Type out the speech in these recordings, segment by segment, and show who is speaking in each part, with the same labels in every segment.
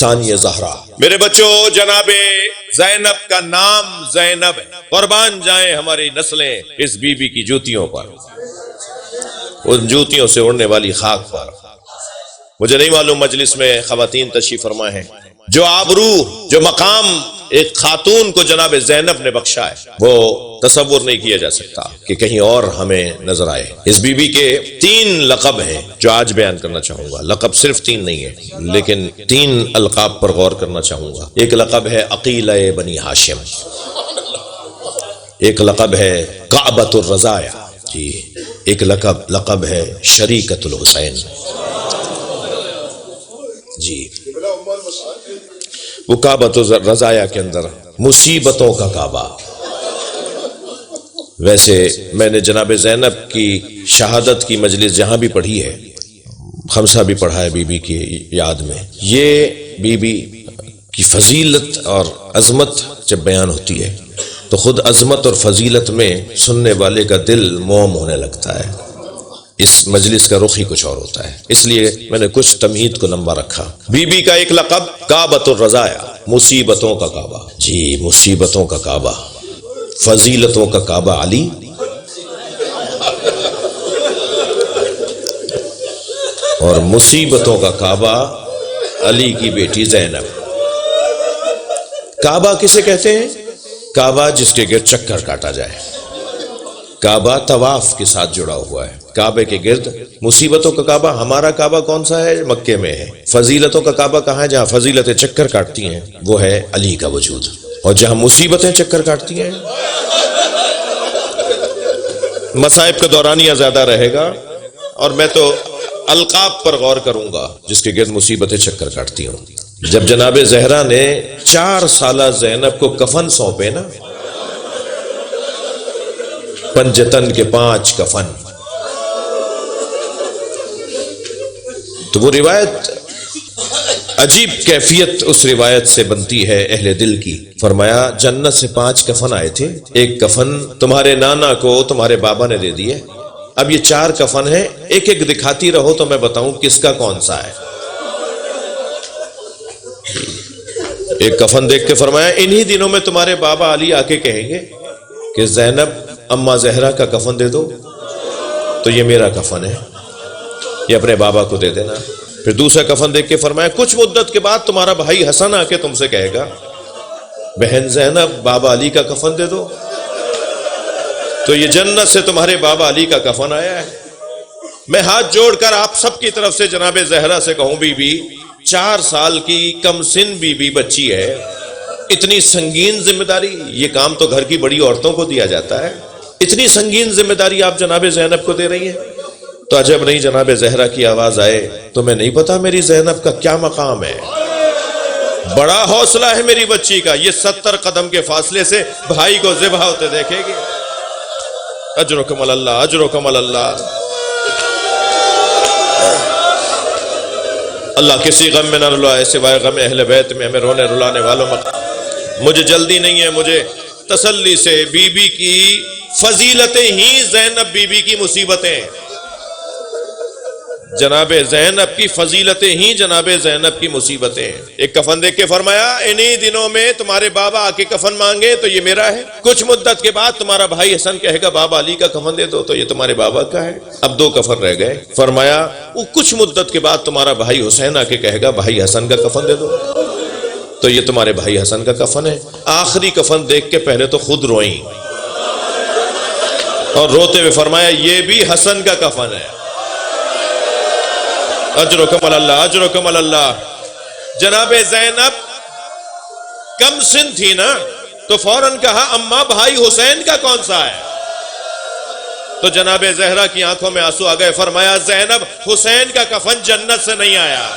Speaker 1: ثانی زہرا۔ میرے بچوں، جناب زینب کا نام زینب ہے، قربان جائیں ہماری نسلیں اس بی بی کی جوتیوں پر، ان جوتیوں سے اڑنے والی خاک پر۔ مجھے نہیں معلوم مجلس میں خواتین تشریف فرما ہیں، جو آبرو، جو مقام ایک خاتون کو جناب زینب نے بخشا ہے، وہ تصور نہیں کیا جا سکتا کہ کہیں اور ہمیں نظر آئے۔ اس بی بی کے 3 لقب ہیں جو آج بیان کرنا چاہوں گا۔ لقب صرف 3 نہیں ہے، لیکن 3 القاب پر غور کرنا چاہوں گا۔ ایک لقب ہے عقیلہ بنی ہاشم، ایک لقب ہے کعبۃ الرزایا، جی ایک لقب ہے شریکۃ الحسین، جی وہ کعبۃ الرزایا کے اندر مصیبتوں کا کعبہ۔ ویسے میں نے جناب زینب کی شہادت کی مجلس جہاں بھی پڑھی ہے، خمسہ بھی پڑھا ہے بی بی کی یاد میں، یہ بی بی کی فضیلت اور عظمت جب بیان ہوتی ہے تو خود عظمت اور فضیلت میں سننے والے کا دل موم ہونے لگتا ہے، اس مجلس کا رخ ہی کچھ اور ہوتا ہے۔ اس لیے میں نے کچھ تمہید کو لمبا رکھا۔ بی بی کا ایک لقب کعبۃ الرزایا، مصیبتوں کا کعبہ، جی مصیبتوں کا کعبہ، فضیلتوں کا کعبہ علی، اور مصیبتوں کا کعبہ علی کی بیٹی زینب۔ کعبہ کسے کہتے ہیں؟ کعبہ جس کے گرد چکر کاٹا جائے، کعبہ طواف کے ساتھ جڑا ہوا ہے، کعبے کے گرد۔ مصیبتوں کا کعبہ، ہمارا کعبہ کون سا ہے؟ مکے میں ہے۔ فضیلتوں کا کعبہ کہاں ہے؟ جہاں فضیلتیں چکر کاٹتی ہیں وہ ہے علی کا وجود، اور جہاں مصیبتیں چکر کاٹتی ہیں، مصائب کا دورانیہ زیادہ رہے گا، اور میں تو القاب پر غور کروں گا جس کے گرد مصیبتیں چکر کاٹتی ہوں۔ جب جناب زہرا نے 4 سالہ زینب کو کفن سونپے نا، پنجتن کے 5 کفن، تو وہ روایت عجیب کیفیت اس روایت سے بنتی ہے اہل دل کی۔ فرمایا جنت سے 5 کفن آئے تھے، ایک کفن تمہارے نانا کو تمہارے بابا نے دے دیے، اب یہ 4 کفن ہیں، ایک ایک دکھاتی رہو تو میں بتاؤں کس کا کون سا ہے۔ ایک کفن دیکھ کے فرمایا انہی دنوں میں تمہارے بابا علی آ کے کہیں گے کہ زینب اماں زہرا کا کفن دے دو، تو یہ میرا کفن ہے، یہ اپنے بابا کو دے دینا۔ پھر دوسرا کفن دیکھ کے فرمایا کچھ مدت کے بعد تمہارا بھائی حسن آ کے تم سے کہے گا بہن زینب بابا علی کا کفن دے دو، تو یہ جنت سے تمہارے بابا علی کا کفن آیا ہے۔ میں ہاتھ جوڑ کر آپ سب کی طرف سے جناب زہرا سے کہوں، بی بی 4 سال کی کم سن بی بی بچی ہے، اتنی سنگین ذمہ داری، یہ کام تو گھر کی بڑی عورتوں کو دیا جاتا ہے، اتنی سنگین ذمہ داری آپ جناب زینب کو دے رہی ہیں۔ تو عجب نہیں جناب زہرا کی آواز آئے، تمہیں نہیں پتا میری زینب کا کیا مقام ہے؟ بڑا حوصلہ ہے میری بچی کا، یہ 70 قدم کے فاصلے سے بھائی کو ذبح ہوتے دیکھے گی۔ اجرکم اللہ، اجرکم اللہ۔ اللہ کسی غم میں نہ رلائے سوائے غم اہل بیت میں، ہمیں رونے رلانے والوں میں۔ مجھے جلدی نہیں ہے، مجھے تسلی سے بی بی کی فضیلتیں ہی زینب بی بی کی مصیبتیں، جناب زینب کی فضیلتیں ہی جناب زینب کی مصیبتیں۔ ایک کفن دیکھ کے فرمایا انہی دنوں میں تمہارے بابا آ کے کفن مانگے تو یہ میرا ہے، کچھ مدت کے بعد تمہارا بھائی حسن کہے گا بابا علی کا کفن دے دو، تو یہ تمہارے بابا کا ہے۔ اب 2 کفن رہ گئے، فرمایا وہ کچھ مدت کے بعد تمہارا بھائی حسین آ کے کہے گا بھائی حسن کا کفن دے دو، تو یہ تمہارے بھائی حسن کا کفن ہے۔ آخری کفن دیکھ کے پہلے تو خود روئیں، اور روتے ہوئے فرمایا یہ بھی حسن کا کفن ہے۔ اجرکم اللہ، اجرکم اللہ۔ جناب زینب کم سن تھی نا، تو فوراً کہا اماں بھائی حسین کا کون سا ہے؟ تو جناب زہرا کی آنکھوں میں آنسو آ گئے، فرمایا زینب حسین کا کفن جنت سے نہیں آیا،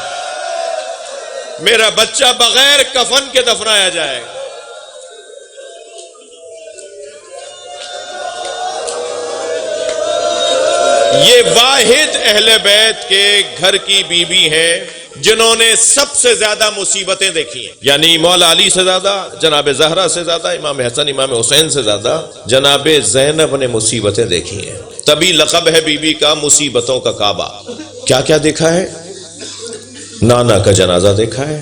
Speaker 1: میرا بچہ بغیر کفن کے دفنایا جائے۔ یہ واحد اہل بیت کے گھر کی بیوی ہیں جنہوں نے سب سے زیادہ مصیبتیں دیکھی ہیں، یعنی مولا علی سے زیادہ، جناب زہرا سے زیادہ، امام حسن امام حسین سے زیادہ جناب زینب نے مصیبتیں دیکھی ہیں، تبھی لقب ہے بی بی کا مصیبتوں کا کعبہ۔ کیا کیا دیکھا ہے؟ نانا کا جنازہ دیکھا ہے،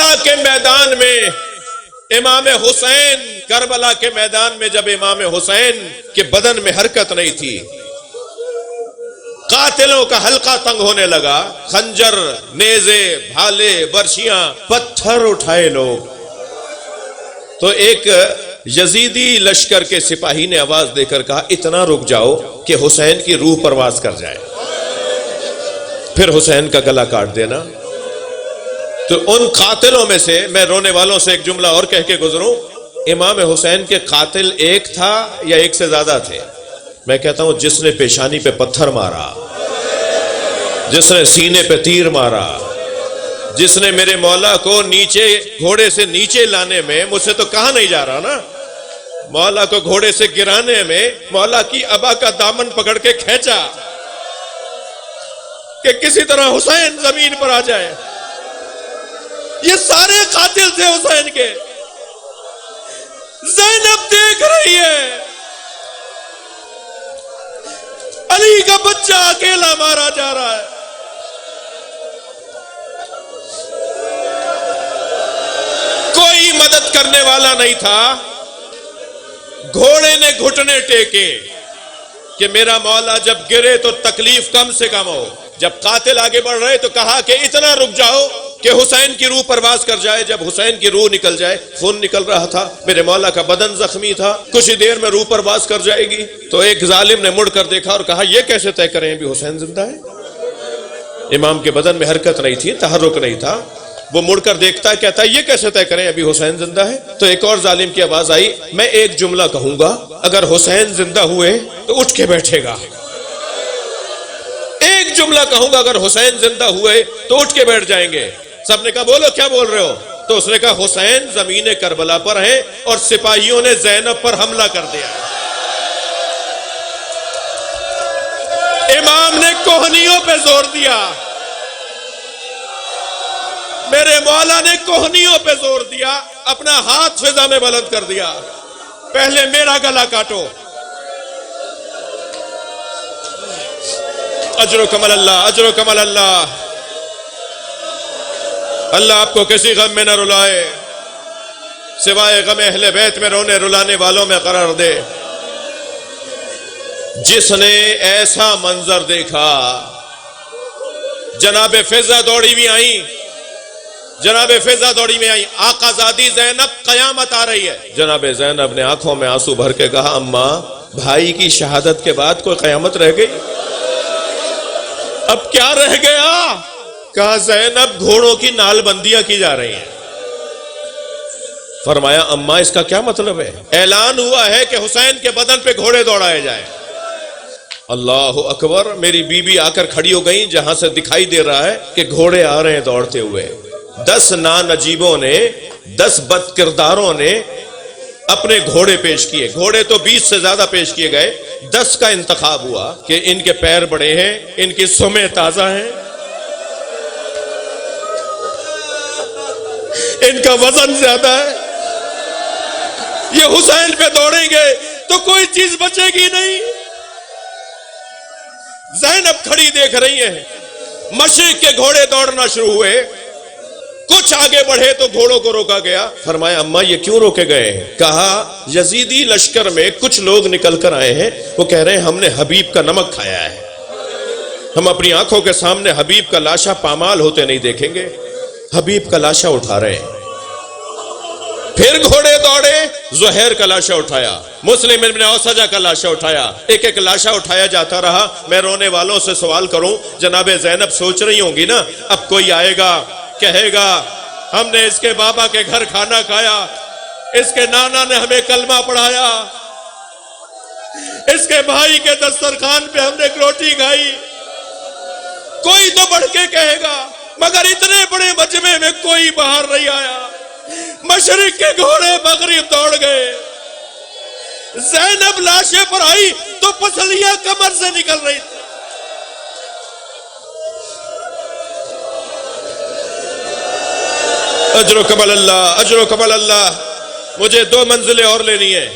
Speaker 1: کربلا کے میدان میں امام حسین، کربلا کے میدان میں جب امام حسین کے بدن میں حرکت نہیں تھی، قاتلوں کا حلقہ تنگ ہونے لگا، خنجر، نیزے، بھالے، برشیاں، پتھر اٹھائے لوگ، تو ایک یزیدی لشکر کے سپاہی نے آواز دے کر کہا اتنا رک جاؤ کہ حسین کی روح پرواز کر جائے، پھر حسین کا گلا کاٹ دینا۔ تو ان قاتلوں میں سے میں رونے والوں سے ایک جملہ اور کہہ کے گزروں، امام حسین کے قاتل ایک تھا یا ایک سے زیادہ تھے؟ میں کہتا ہوں جس نے پیشانی پہ پتھر مارا، جس نے سینے پہ تیر مارا، جس نے میرے مولا کو نیچے گھوڑے سے نیچے لانے میں، مجھ سے تو کہا نہیں جا رہا نا، مولا کو گھوڑے سے گرانے میں مولا کی ابا کا دامن پکڑ کے کھینچا کہ کسی طرح حسین زمین پر آ جائے۔ یہ سارے قاتل تھے حسین کے۔ زینب دیکھ رہی ہے علی کا بچہ اکیلا مارا جا رہا ہے، کوئی مدد کرنے والا نہیں تھا۔ گھوڑے نے گھٹنے ٹیکے کہ میرا مولا جب گرے تو تکلیف کم سے کم ہو۔ جب قاتل آگے بڑھ رہے تو کہا کہ اتنا رک جاؤ کہ حسین کی روح پرواز کر جائے۔ جب حسین کی روح نکل جائے، خون نکل رہا تھا، میرے مولا کا بدن زخمی تھا، کچھ ہی دیر میں روح پرواز کر جائے گی، تو ایک ظالم نے مڑ کر دیکھا اور کہا یہ کیسے طے کریں ابھی حسین زندہ ہے؟ امام کے بدن میں حرکت نہیں تھی، تحرک نہیں تھا، وہ مڑ کر دیکھتا ہے، کہتا ہے یہ کیسے طے کریں ابھی حسین زندہ ہے؟ تو ایک اور ظالم کی آواز آئی، میں ایک جملہ کہوں گا، اگر حسین زندہ ہوئے تو اٹھ کے بیٹھے گا۔ ایک جملہ کہوں گا، اگر حسین زندہ ہوئے تو اٹھ کے بیٹھ جائیں گے۔ سب نے کہا بولو کیا بول رہے ہو؟ تو اس نے کہا حسین زمین کربلا پر ہیں اور سپاہیوں نے زینب پر حملہ کر دیا۔ امام نے کوہنیوں پہ زور دیا، میرے مولا نے کوہنیوں پہ زور دیا، اپنا ہاتھ فضا میں بلند کر دیا، پہلے میرا گلا کاٹو۔ اجر و کمل اللہ، اجر و کمل اللہ، اللہ آپ کو کسی غم میں نہ رلائے، سوائے غم اہل بیت میں رونے رلانے والوں میں قرار دے۔ جس نے ایسا منظر دیکھا، جناب فضا دوڑی بھی آئیں، جناب فضا دوڑی میں آئیں، آقا زادی زینب قیامت آ رہی ہے۔ جناب زینب نے آنکھوں میں آنسو بھر کے کہا اماں بھائی کی شہادت کے بعد کوئی قیامت رہ گئی؟ اب کیا رہ گیا؟ کہا زینب گھوڑوں کی نال بندیاں کی جا رہی ہیں۔ فرمایا اماں اس کا کیا مطلب ہے؟ اعلان ہوا ہے کہ حسین کے بدن پہ گھوڑے دوڑائے جائیں۔ اللہ اکبر، میری بیوی آ کر کھڑی ہو گئی جہاں سے دکھائی دے رہا ہے کہ گھوڑے آ رہے ہیں دوڑتے ہوئے۔ 10 نانجیبوں نے، 10 بد کرداروں نے اپنے گھوڑے پیش کیے، گھوڑے تو 20 سے زیادہ پیش کیے گئے، 10 کا انتخاب ہوا کہ ان کے پیر بڑے ہیں، ان کی سمیں تازہ ہیں، ان کا وزن زیادہ ہے، یہ حسین پہ دوڑیں گے تو کوئی چیز بچے گی نہیں۔ زینب کھڑی دیکھ رہی ہیں، مشرق کے گھوڑے دوڑنا شروع ہوئے، کچھ آگے بڑھے تو گھوڑوں کو روکا گیا۔ فرمایا اماں یہ کیوں روکے گئے ہیں؟ کہا یزیدی لشکر میں کچھ لوگ نکل کر آئے ہیں، وہ کہہ رہے ہیں ہم نے حبیب کا نمک کھایا ہے، ہم اپنی آنکھوں کے سامنے حبیب کا لاشا پامال ہوتے نہیں دیکھیں گے، حبیب کا لاشا اٹھا رہے ہیں۔ پھر گھوڑے دوڑے، زہیر کا لاشا اٹھایا، مسلم ابن اوسجہ کا لاشا اٹھایا، ایک ایک لاشا اٹھایا جاتا رہا۔ میں رونے والوں سے سوال کروں، جناب زینب سوچ رہی ہوں گی نا اب کوئی آئے گا کہے گا ہم نے اس کے بابا کے گھر کھانا کھایا، اس کے نانا نے ہمیں کلمہ پڑھایا، اس کے بھائی کے دسترخوان پہ ہم نے روٹی کھائی، کوئی تو بڑھ کے کہے گا، مگر اتنے بڑے مجمع میں کوئی باہر نہیں آیا۔ مشرق کے گھوڑے مغرب دوڑ گئے، زینب لاشے پر آئی تو پسلیاں کمر سے نکل رہی تھی۔ اجر و کمل اللہ، اجر و کمل اللہ۔ مجھے 2 منزلیں اور لینی ہیں۔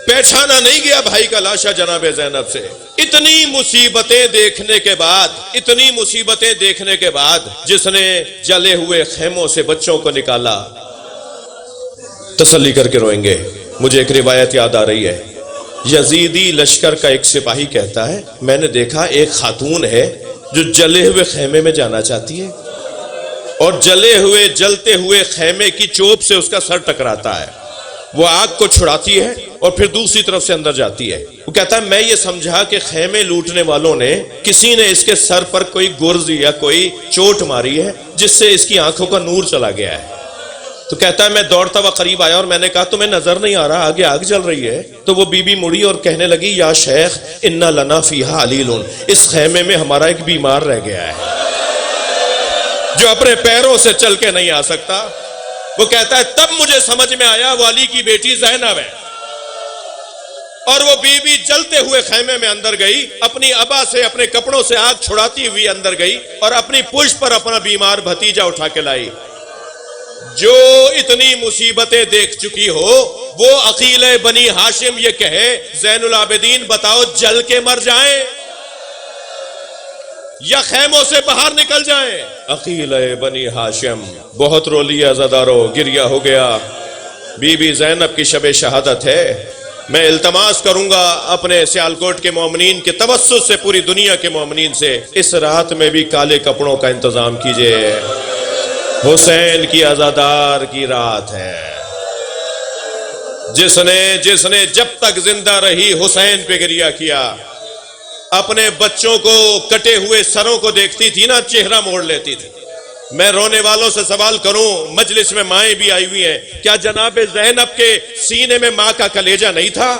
Speaker 1: پہچانا نہیں گیا بھائی کا لاشا جناب زینب سے۔ اتنی مصیبتیں دیکھنے کے بعد جس نے جلے ہوئے خیموں سے بچوں کو نکالا، تسلی کر کے روئیں گے۔ مجھے ایک روایت یاد آ رہی ہے، یزیدی لشکر کا ایک سپاہی کہتا ہے میں نے دیکھا ایک خاتون ہے جو جلے ہوئے خیمے میں جانا چاہتی ہے اور جلتے ہوئے خیمے کی چوب سے اس کا سر ٹکراتا ہے، وہ آگ کو چھڑاتی ہے اور پھر دوسری طرف سے اندر جاتی ہے۔ وہ کہتا ہے میں یہ سمجھا کہ خیمے لوٹنے والوں نے کسی نے اس کے سر پر کوئی گرز یا کوئی چوٹ ماری ہے جس سے اس کی آنکھوں کا نور چلا گیا ہے۔ تو کہتا ہے میں دوڑتا ہوا قریب آیا اور میں نے کہا تمہیں نظر نہیں آ رہا آگے آگ جل رہی ہے؟ تو وہ بی بی مڑی اور کہنے لگی یا شیخ انا لنا فیہا علیلن، اس خیمے میں ہمارا ایک بیمار رہ گیا ہے جو اپنے پیروں سے چل کے نہیں آ سکتا۔ وہ کہتا ہے تب مجھے سمجھ میں آیا وہ علی کی بیٹی زینب ہے، اور وہ بی بی جلتے ہوئے خیمے میں اندر گئی، اپنی ابا سے اپنے کپڑوں سے آگ چھڑاتی ہوئی اندر گئی اور اپنی پشت پر اپنا بیمار بھتیجا اٹھا کے لائی۔ جو اتنی مصیبتیں دیکھ چکی ہو وہ عقیل بنی ہاشم یہ کہے زین العابدین بتاؤ جل کے مر جائیں یا خیموں سے باہر نکل جائیں؟ عقیل بنی ہاشم بہت رو لیا عزادارو، گریا ہو گیا۔ بی بی زینب کی شب شہادت ہے، میں التماس کروں گا اپنے سیالکوٹ کے مومنین کے توسط سے، پوری دنیا کے مومنین سے، اس رات میں بھی کالے کپڑوں کا انتظام کیجئے۔ حسین کی عزادار کی رات ہے، جس نے جب تک زندہ رہی حسین پہ گریہ کیا، اپنے بچوں کو کٹے ہوئے سروں کو دیکھتی تھی نا چہرہ موڑ لیتی تھی۔ میں رونے والوں سے سوال کروں، مجلس میں مائیں بھی آئی ہوئی ہیں، کیا جناب زینب کے سینے میں ماں کا کلیجہ نہیں تھا؟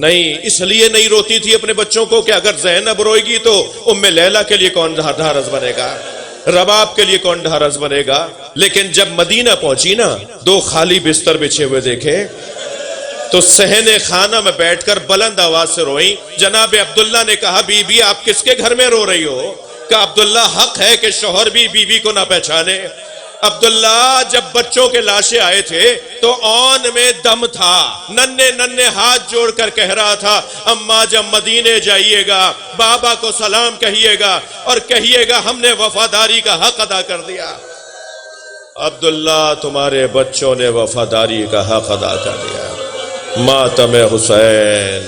Speaker 1: نہیں، اس لیے نہیں روتی تھی اپنے بچوں کو کہ اگر زینب روئے گی تو ام لیلہ کے لیے کون ڈھارس بنے گا، رباب کے لیے کون ڈھارس بنے گا۔ لیکن جب مدینہ پہنچی نا، دو خالی بستر بچھے ہوئے دیکھے تو صحن خانہ میں بیٹھ کر بلند آواز سے روئیں۔ جناب عبداللہ نے کہا بی بی آپ کس کے گھر میں رو رہی ہو؟ کہ عبداللہ حق ہے کہ شوہر بھی بیوی کو نہ پہچانے۔ عبداللہ جب بچوں کے لاشیں آئے تھے تو آن میں دم تھا، ننھے ہاتھ جوڑ کر کہہ رہا تھا اماں جب مدینے جائیے گا بابا کو سلام کہیے گا اور کہیے گا ہم نے وفاداری کا حق ادا کر دیا۔ عبداللہ تمہارے بچوں نے وفاداری کا حق ادا کر دیا۔ ماتم حسین